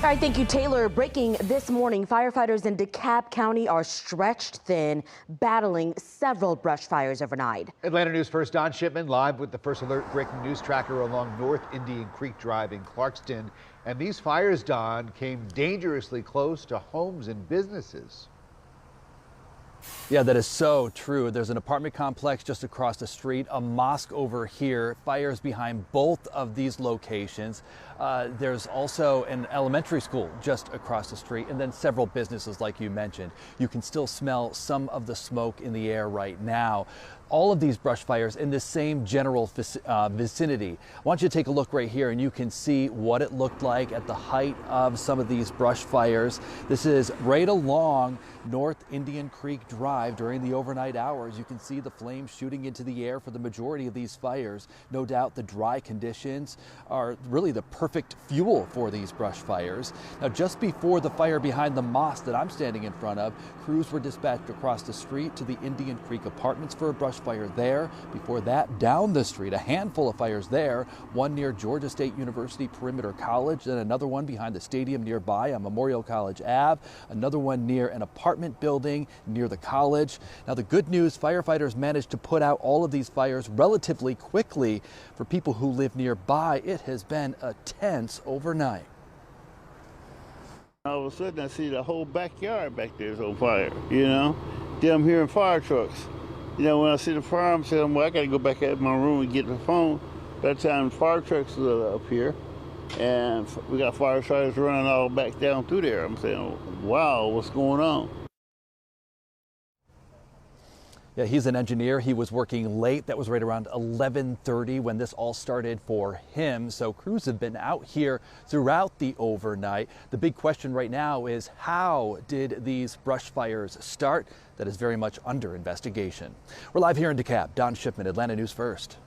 All right, thank you, Taylor. Breaking this morning, firefighters in DeKalb County are stretched thin, battling several brush fires overnight. Atlanta News First Don Shipman live with the First Alert breaking news tracker along North Indian Creek Drive in Clarkston. And these fires, Don, came dangerously close to homes and businesses. Yeah, that is so true. There's an apartment complex just across the street, a mosque over here, fires behind both of these locations. There's also an elementary school just across the street, and then several businesses like you mentioned. You can still smell some of the smoke in the air right now. All of these brush fires in the same general vicinity. I want you to take a look right here and you can see what it looked like at the height of some of these brush fires. This is right along North Indian Creek Drive during the overnight hours. You can see the flames shooting into the air for the majority of these fires. No doubt the dry conditions are really the perfect fuel for these brush fires. Now, just before the fire behind the mosque that I'm standing in front of, crews were dispatched across the street to the Indian Creek apartments for a brush fire there. Before that, down the street, a handful of fires there, one near Georgia State University Perimeter College, then another one behind the stadium nearby on Memorial College Ave, another one near an apartment building near the college. Now, the good news, firefighters managed to put out all of these fires relatively quickly. For people who live nearby, it has been a tense overnight. All of a sudden, I see the whole backyard back there is on fire, you know? Then I'm hearing fire trucks. You know, when I see the fire, I'm saying, well, I got to go back out my room and get the phone. By the time fire trucks are up here, and we got firefighters running all back down through there. I'm saying, wow, what's going on? Yeah, he's an engineer. He was working late. That was right around 11:30 when this all started for him. So crews have been out here throughout the overnight. The big question right now is, how did these brush fires start? That is very much under investigation. We're live here in DeKalb. Don Shipman, Atlanta News First.